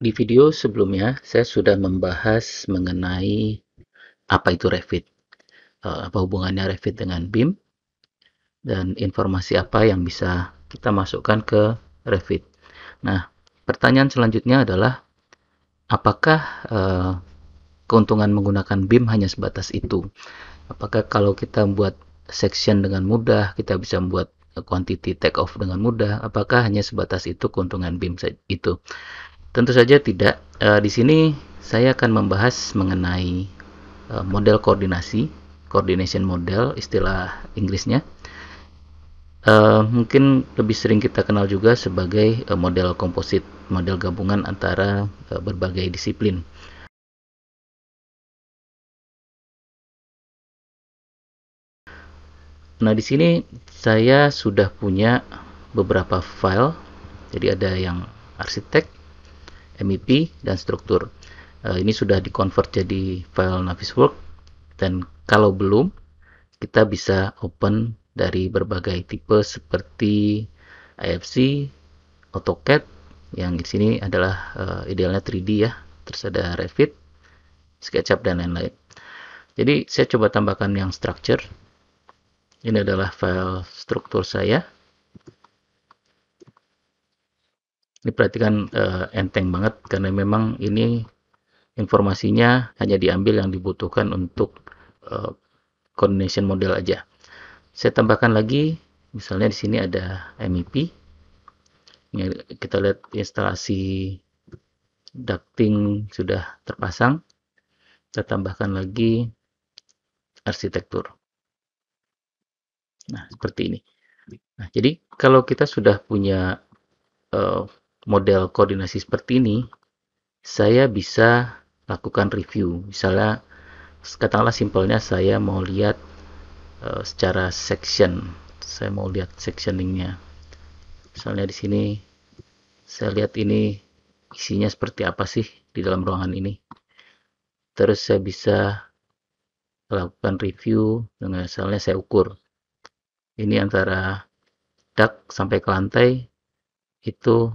Di video sebelumnya, saya sudah membahas mengenai apa itu Revit, apa hubungannya Revit dengan BIM, dan informasi apa yang bisa kita masukkan ke Revit. Nah, pertanyaan selanjutnya adalah, apakah keuntungan menggunakan BIM hanya sebatas itu? Apakah kalau kita buat section dengan mudah, kita bisa membuat quantity take off dengan mudah? Apakah hanya sebatas itu keuntungan BIM itu? Tentu saja tidak. Di sini saya akan membahas mengenai model koordinasi, coordination model, istilah Inggrisnya. Mungkin lebih sering kita kenal juga sebagai model komposit, model gabungan antara berbagai disiplin. Nah, di sini saya sudah punya beberapa file. Jadi ada yang arsitek, MEP, dan struktur. Ini sudah dikonvert jadi file Navisworks, dan kalau belum, kita bisa open dari berbagai tipe seperti IFC, AutoCAD, yang di sini adalah idealnya 3D ya. Terus ada Revit, SketchUp, dan lain-lain. Jadi saya coba tambahkan yang structure. Ini adalah file struktur saya. Ini perhatikan enteng banget karena memang ini informasinya hanya diambil yang dibutuhkan untuk coordination model aja. Saya tambahkan lagi, misalnya di sini ada MEP. Ini kita lihat instalasi ducting sudah terpasang. Kita tambahkan lagi arsitektur. Nah, seperti ini. Nah, jadi kalau kita sudah punya model koordinasi seperti ini, saya bisa lakukan review. Misalnya, katakanlah simpelnya saya mau lihat secara section. Saya mau lihat sectioningnya. Misalnya di sini, saya lihat ini isinya seperti apa sih di dalam ruangan ini. Terus saya bisa lakukan review dengan misalnya saya ukur. Ini antara dak sampai ke lantai itu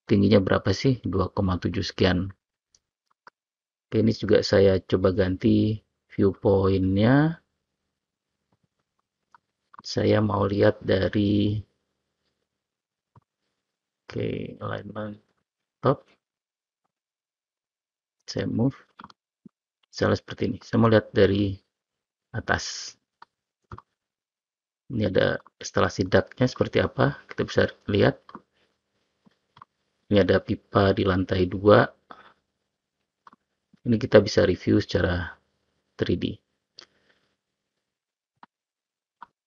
tingginya berapa sih? 2,7 sekian. Oke, ini juga saya coba ganti viewpoint-nya. Saya mau lihat dari alignment top. Saya move. Misalnya seperti ini. Saya mau lihat dari atas. Ini ada instalasi duct-nya seperti apa. Kita bisa lihat. Ini ada pipa di lantai 2. Ini kita bisa review secara 3D.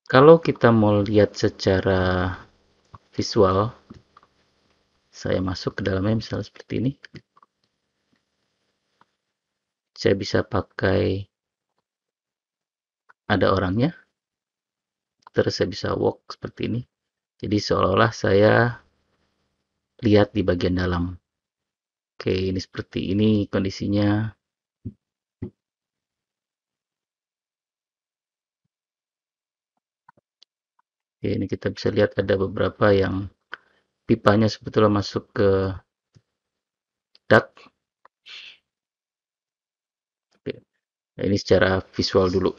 Kalau kita mau lihat secara visual, saya masuk ke dalamnya misalnya seperti ini. Saya bisa pakai ada orangnya. Terus saya bisa walk seperti ini. Jadi seolah-olah saya lihat di bagian dalam. Oke, ini seperti ini kondisinya. Oke, ini kita bisa lihat ada beberapa yang pipanya sebetulnya masuk ke duct. Oke, nah, ini secara visual dulu.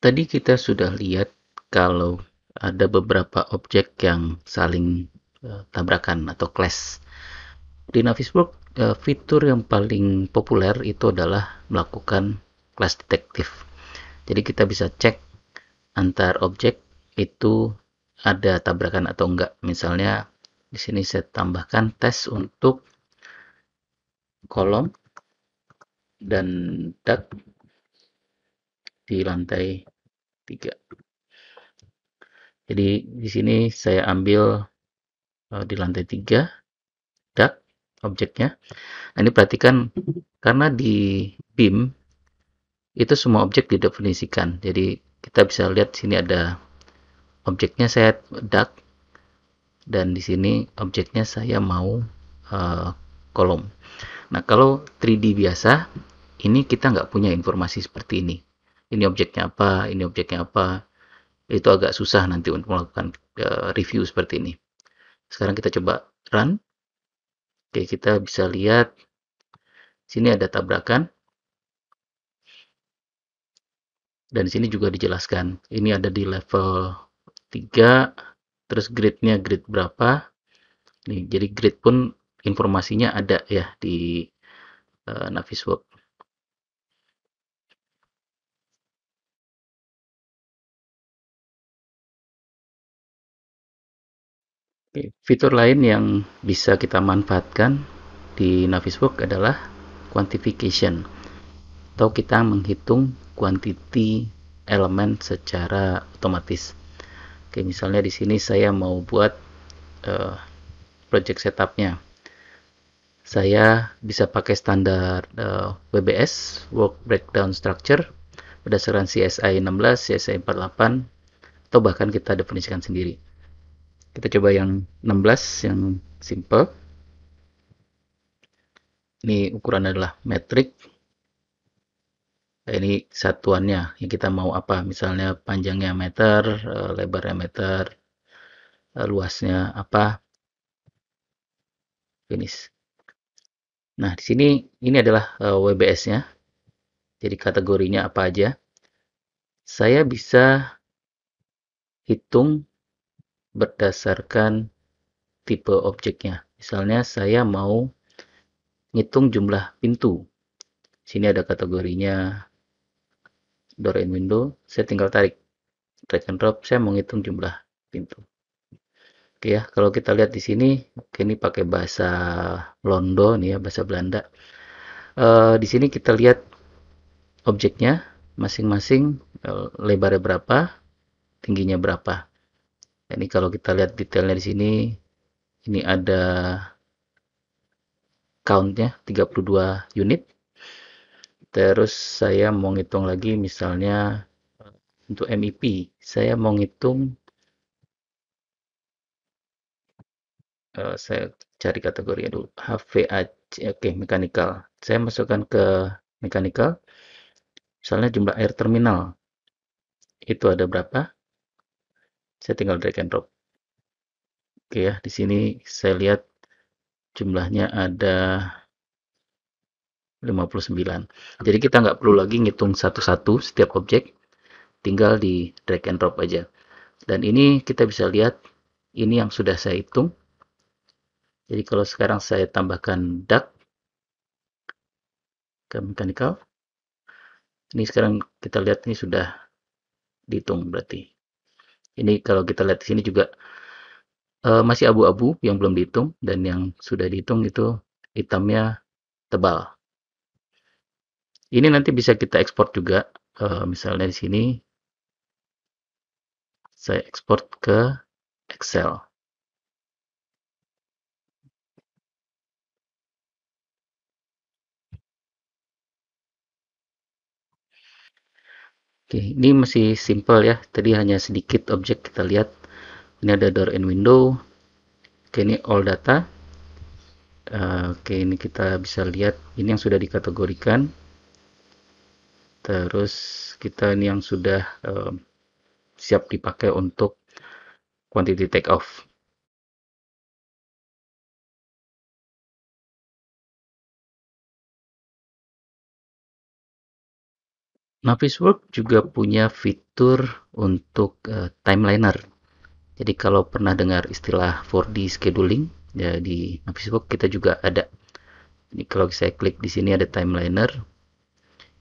Tadi kita sudah lihat kalau ada beberapa objek yang saling tabrakan atau clash. Di Navisworks, fitur yang paling populer itu adalah melakukan clash detective. Jadi kita bisa cek antar objek itu ada tabrakan atau enggak. Misalnya di sini saya tambahkan tes untuk kolom dan duct di lantai 3. Jadi di sini saya ambil di lantai 3 duct objeknya. Nah, ini perhatikan karena di BIM itu semua objek didefinisikan. Jadi kita bisa lihat sini ada objeknya saya duct dan di sini objeknya saya mau kolom. Nah, kalau 3D biasa ini kita nggak punya informasi seperti ini. Ini objeknya apa, ini objeknya apa. itu agak susah nanti untuk melakukan review seperti ini. Sekarang kita coba run. Oke, kita bisa lihat sini ada tabrakan, dan di sini juga dijelaskan. Ini ada di level 3, terus grade-nya grade berapa. Nih, jadi grade pun informasinya ada ya di Navisworks. Oke, fitur lain yang bisa kita manfaatkan di Navisworks adalah quantification, atau kita menghitung quantity elemen secara otomatis. Oke, misalnya di sini saya mau buat uh, project setupnya. Saya bisa pakai standar WBS, Work Breakdown Structure, berdasarkan CSI 16, CSI 48, atau bahkan kita definisikan sendiri. Kita coba yang 16, yang simple. Ini ukuran adalah metrik. Nah, ini satuannya yang kita mau apa, misalnya panjangnya meter, lebarnya meter, luasnya apa, finish. Nah, di sini ini adalah WBS-nya. Jadi kategorinya apa aja. Saya bisa hitung berdasarkan tipe objeknya. Misalnya saya mau ngitung jumlah pintu. Sini ada kategorinya door and window. Saya tinggal tarik drag and drop. Saya mau ngitung jumlah pintu. Oke ya, kalau kita lihat di sini, oke, ini pakai bahasa Londo nih ya, bahasa Belanda. Di sini kita lihat objeknya masing-masing, lebarnya berapa, tingginya berapa. Ini kalau kita lihat detailnya di sini, ini ada countnya 32 unit. Terus saya mau ngitung lagi misalnya untuk MEP, saya mau ngitung, saya cari kategorinya dulu, HVAC, oke, mechanical. Saya masukkan ke mechanical, misalnya jumlah air terminal, itu ada berapa, saya tinggal drag and drop. Oke ya, di sini saya lihat jumlahnya ada 59. Jadi kita nggak perlu lagi ngitung satu-satu setiap objek, tinggal di drag and drop aja. Dan ini kita bisa lihat, ini yang sudah saya hitung. Jadi kalau sekarang saya tambahkan duct ke mechanical, ini sekarang kita lihat ini sudah dihitung berarti. Ini kalau kita lihat di sini juga masih abu-abu yang belum dihitung, dan yang sudah dihitung itu hitamnya tebal. Ini nanti bisa kita ekspor juga, misalnya di sini saya ekspor ke Excel. Oke, ini masih simple ya. Tadi hanya sedikit objek kita lihat. Ini ada door and window. Oke, ini all data. Oke, ini kita bisa lihat ini yang sudah dikategorikan. Terus kita ini yang sudah siap dipakai untuk quantity take off. Navisworks juga punya fitur untuk timeliner. Jadi kalau pernah dengar istilah 4D scheduling, ya di Navisworks kita juga ada. Ini kalau saya klik di sini ada timeliner.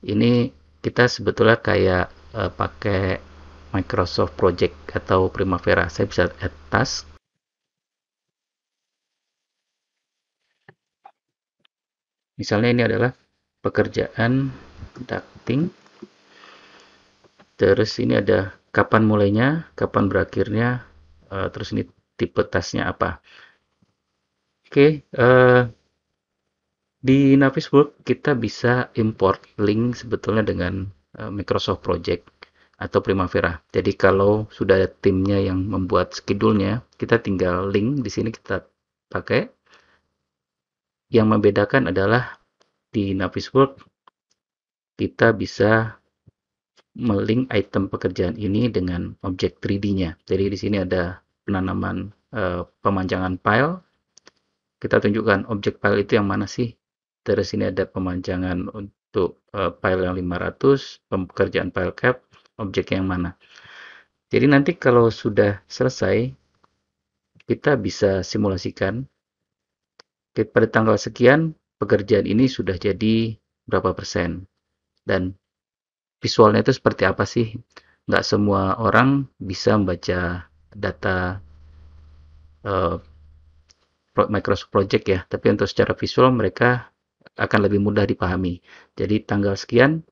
Ini kita sebetulnya kayak pakai Microsoft Project atau Primavera. Saya bisa add task. Misalnya ini adalah pekerjaan ducting. Terus ini ada kapan mulainya, kapan berakhirnya, terus ini tipe tasnya apa. Oke, di Navisworks kita bisa import link sebetulnya dengan Microsoft Project atau Primavera. Jadi kalau sudah ada timnya yang membuat schedule-nya, kita tinggal link di sini kita pakai. Yang membedakan adalah di Navisworks kita bisa melink item pekerjaan ini dengan objek 3D-nya. Jadi di sini ada penanaman pemanjangan file. Kita tunjukkan objek file itu yang mana sih. Terus ini ada pemanjangan untuk file yang 500, pekerjaan file cap, objek yang mana. Jadi nanti kalau sudah selesai, kita bisa simulasikan pada tanggal sekian pekerjaan ini sudah jadi berapa persen. Dan visualnya itu seperti apa sih? Nggak semua orang bisa membaca data uh, Microsoft Project ya, tapi untuk secara visual mereka akan lebih mudah dipahami. Jadi tanggal sekian,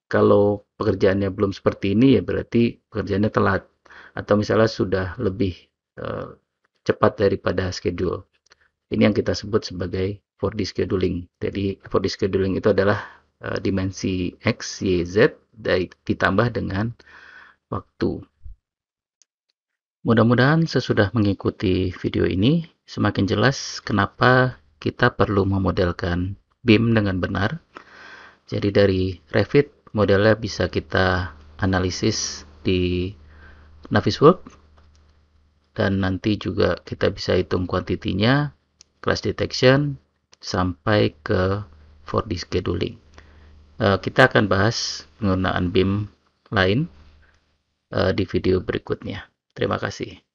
kalau pekerjaannya belum seperti ini ya berarti pekerjaannya telat, atau misalnya sudah lebih uh, cepat daripada schedule. Ini yang kita sebut sebagai 4D scheduling. Jadi 4D scheduling itu adalah dimensi X, Y, Z ditambah dengan waktu. Mudah-mudahan sesudah mengikuti video ini, semakin jelas kenapa kita perlu memodelkan BIM dengan benar. Jadi dari Revit, modelnya bisa kita analisis di Navisworks, dan nanti juga kita bisa hitung kuantitinya, class detection, sampai ke 4D scheduling. Kita akan bahas penggunaan BIM lain di video berikutnya. Terima kasih.